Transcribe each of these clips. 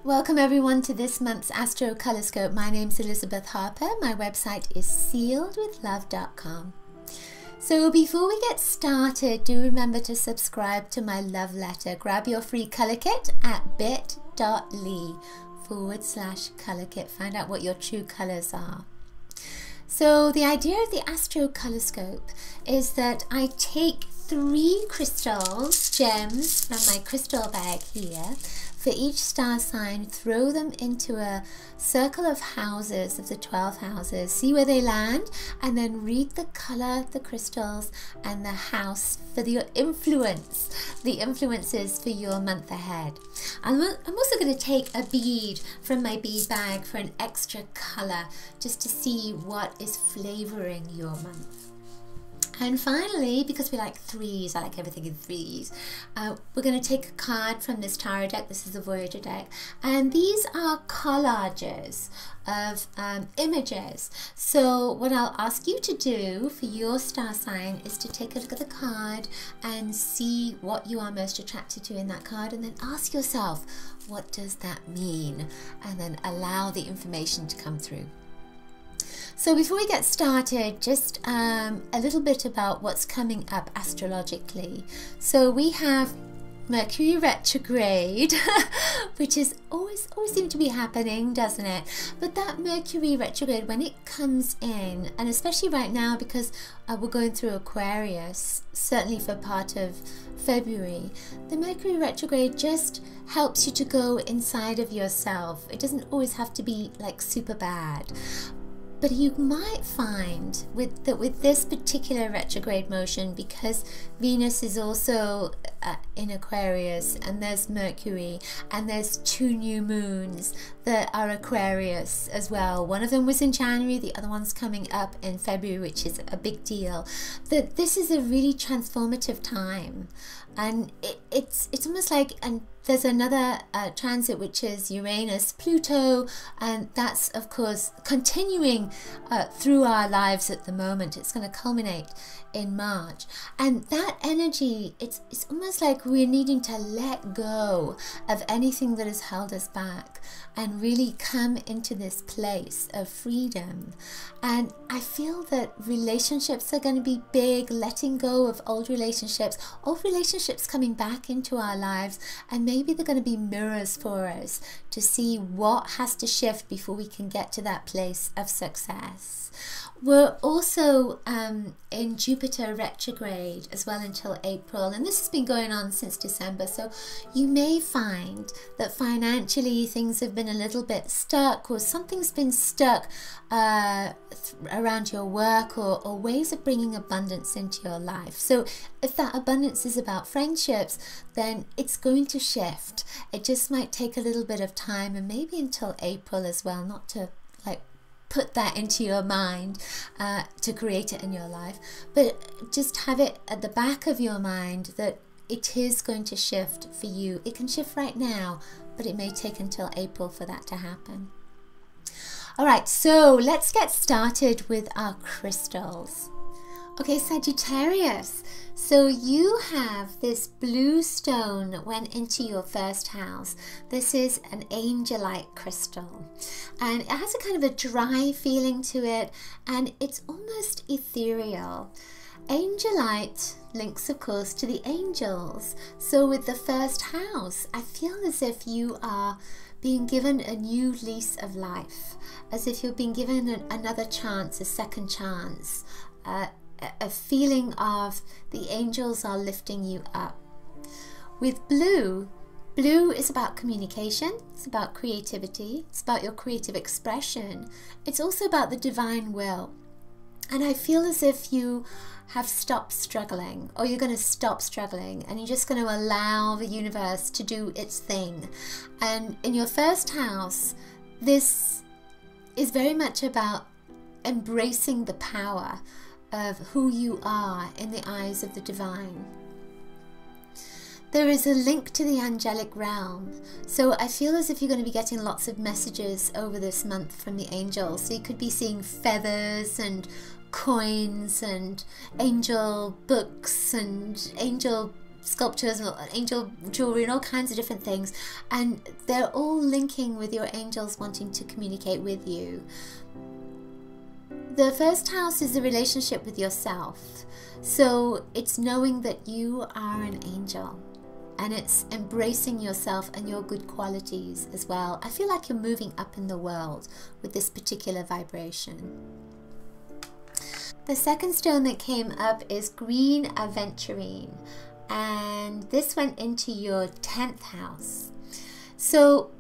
Welcome everyone to this month's Astrocolorscope. My name's Elizabeth Harper. My website is sealedwithlove.com. So before we get started, do remember to subscribe to my love letter. Grab your free color kit at bit.ly/color kit. Find out what your true colors are. So the idea of the Astrocolorscope is that I take 3 crystals, gems from my crystal bag here, for each star sign, throw them into a circle of houses, of the 12 houses, see where they land, and then read the color, the crystals, and the house for the influences for your month ahead. I'm also going to take a bead from my bead bag for an extra color, just to see what is flavoring your month. And finally, because we like threes, I like everything in threes, we're going to take a card from this tarot deck. This is the Voyager deck. And these are collages of images. So what I'll ask you to do for your star sign is to take a look at the card and see what you are most attracted to in that card, and then ask yourself, what does that mean? And then allow the information to come through. So before we get started, just a little bit about what's coming up astrologically. So we have Mercury retrograde, which is always seems to be happening, doesn't it? But that Mercury retrograde, when it comes in, and especially right now because we're going through Aquarius, certainly for part of February, the Mercury retrograde just helps you to go inside of yourself. It doesn't always have to be like super bad. But you might find with this particular retrograde motion, because Venus is also in Aquarius, and there's Mercury, and there's 2 new moons that are Aquarius as well. One of them was in January, the other one's coming up in February, which is a big deal. That this is a really transformative time, and it's almost like, and there's another transit, which is Uranus, Pluto, and that's of course continuing through our lives at the moment. It's going to culminate in March, and that energy, it's almost like we're needing to let go of anything that has held us back and really come into this place of freedom. And I feel that relationships are going to be big, letting go of old relationships coming back into our lives, and maybe they're going to be mirrors for us to see what has to shift before we can get to that place of success. We're also in Jupiter retrograde as well until April, and this has been going on since December, so you may find that financially things have been a little bit stuck, or something's been stuck around your work, or ways of bringing abundance into your life. So if that abundance is about friendships, then it's going to shift. It just might take a little bit of time, and maybe until April as well, not to like put that into your mind to create it in your life, but just have it at the back of your mind that it is going to shift for you. It can shift right now, but it may take until April for that to happen. All right, so let's get started with our crystals. Okay, Sagittarius, so you have this blue stone that went into your first house. This is an angelite crystal, and it has a kind of a dry feeling to it, and it's almost ethereal. Angelite links, of course, to the angels. So with the first house, I feel as if you are being given a new lease of life, as if you're being given another chance, a second chance, a feeling of the angels are lifting you up. With blue, blue is about communication, it's about creativity, it's about your creative expression. It's also about the divine will. And I feel as if you have stopped struggling, or you're going to stop struggling, and you're just going to allow the universe to do its thing. And in your first house, this is very much about embracing the power of who you are in the eyes of the divine. There is a link to the angelic realm, so I feel as if you're going to be getting lots of messages over this month from the angels. So you could be seeing feathers and coins and angel books and angel sculptures and angel jewelry and all kinds of different things, and they're all linking with your angels wanting to communicate with you. The first house is the relationship with yourself, so it's knowing that you are an angel, and it's embracing yourself and your good qualities as well. I feel like you're moving up in the world with this particular vibration. The second stone that came up is green aventurine, and this went into your 10th house. So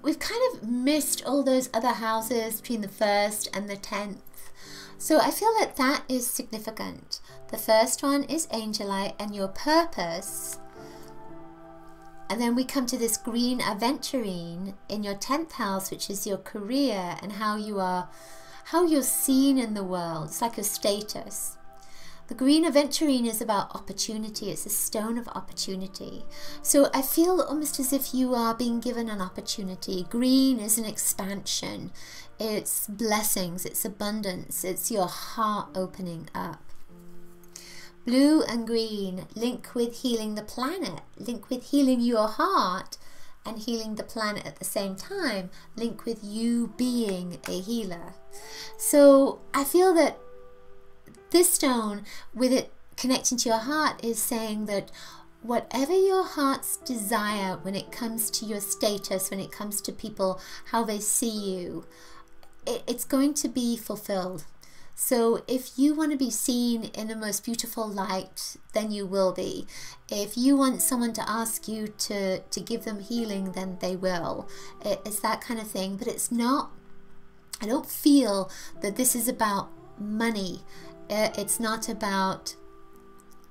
we've kind of missed all those other houses between the 1st and the 10th. So I feel that that is significant. The first one is Angelite and your purpose. And then we come to this green aventurine in your 10th house, which is your career and how you're seen in the world. It's like your status. The green aventurine is about opportunity. It's a stone of opportunity. So I feel almost as if you are being given an opportunity. Green is an expansion. It's blessings. It's abundance. It's your heart opening up. Blue and green link with healing the planet. Link with healing your heart and healing the planet at the same time. Link with you being a healer. So I feel that this stone, with it connecting to your heart, is saying that whatever your heart's desire when it comes to your status, when it comes to people, how they see you, it's going to be fulfilled. So if you want to be seen in the most beautiful light, then you will be. If you want someone to ask you to give them healing, then they will. It's that kind of thing. But it's not, I don't feel that this is about money. It's not about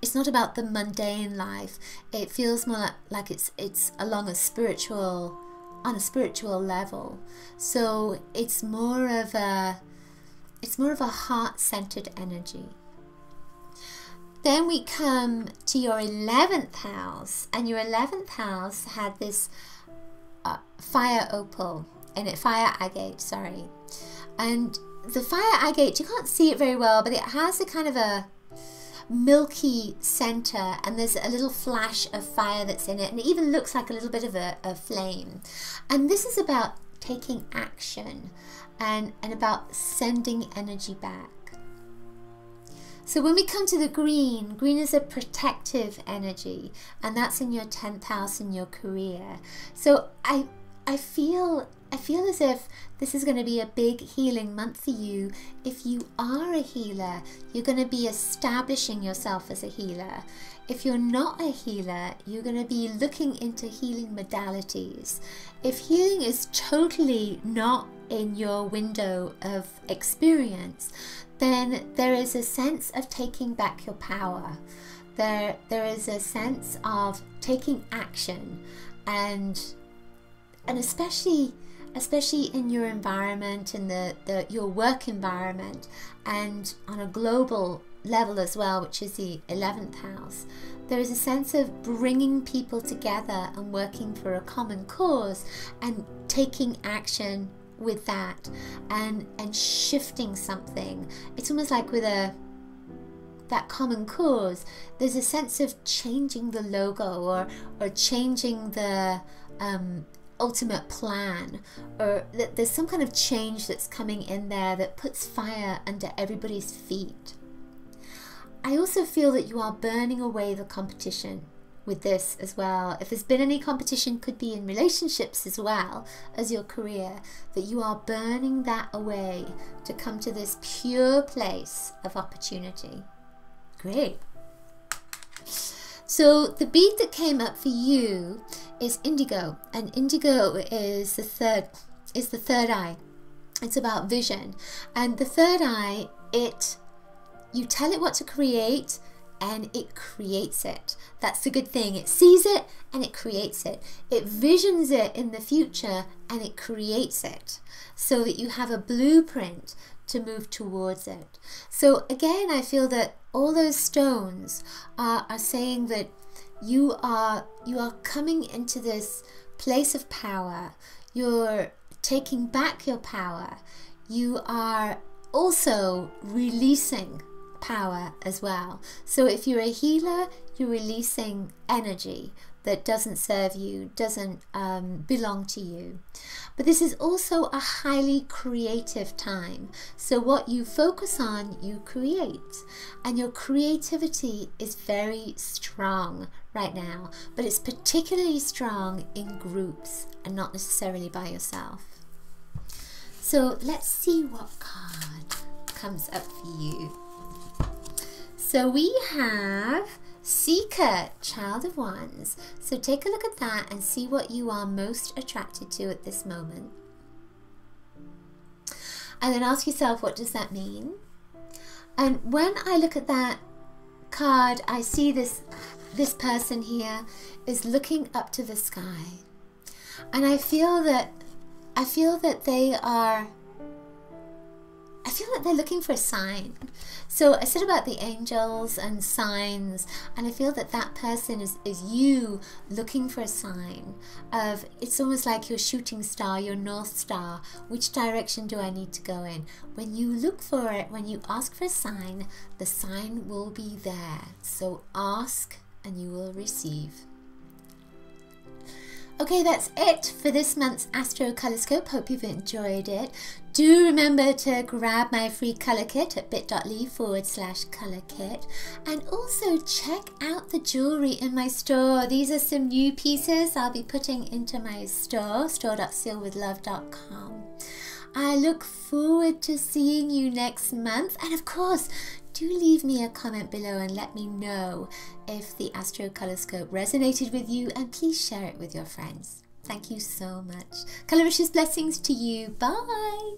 the mundane life. It feels more like it's along a spiritual, on a spiritual level. So it's more of a heart-centered energy. Then we come to your 11th house, and your 11th house had this fire opal in it, fire agate, sorry. And the fire agate, you can't see it very well, but it has a kind of a milky center, and there's a little flash of fire that's in it, and it even looks like a little bit of a flame. And this is about taking action and about sending energy back. So when we come to the green, green is a protective energy, and that's in your 10th house in your career. So I feel as if this is going to be a big healing month for you. If you are a healer, you're going to be establishing yourself as a healer. If you're not a healer, you're going to be looking into healing modalities. If healing is totally not in your window of experience, then there is a sense of taking back your power. There is a sense of taking action, and especially in your environment, in your work environment, and on a global level as well, which is the 11th house. There is a sense of bringing people together and working for a common cause and taking action with that and shifting something. It's almost like with that common cause, there's a sense of changing the logo or changing the ultimate plan, or that there's some kind of change that's coming in there that puts fire under everybody's feet. I also feel that you are burning away the competition with this as well. If there's been any competition, could be in relationships as well as your career, that you are burning that away to come to this pure place of opportunity. Great. So the bead that came up for you is indigo, and indigo is the third eye. It's about vision, and the third eye, you tell it what to create and it creates it. That's the good thing. It sees it and it creates it. It visions it in the future and it creates it, so that you have a blueprint to move towards it. So again, I feel that all those stones are saying that you are coming into this place of power. You're taking back your power. You are also releasing power as well. So if you're a healer, you're releasing energy that doesn't serve you, doesn't belong to you. But this is also a highly creative time. So what you focus on, you create. And your creativity is very strong right now, but it's particularly strong in groups and not necessarily by yourself. So let's see what card comes up for you. So we have Seeker, Child of Wands. So take a look at that and see what you are most attracted to at this moment. And then ask yourself, what does that mean? And when I look at that card, I see this person here is looking up to the sky. And I feel that they're looking for a sign. So I said about the angels and signs, and I feel that that person is you looking for a sign of, it's almost like your shooting star, your North Star. Which direction do I need to go in? When you look for it, when you ask for a sign, the sign will be there. So ask and you will receive. Okay, that's it for this month's Astrocolorscope. Hope you've enjoyed it. Do remember to grab my free colour kit at bit.ly/colour kit. And also check out the jewellery in my store. These are some new pieces I'll be putting into my store, store.sealwithlove.com. I look forward to seeing you next month. And of course, do leave me a comment below and let me know if the Astrocolorscope resonated with you, and please share it with your friends. Thank you so much. Coloricious blessings to you. Bye.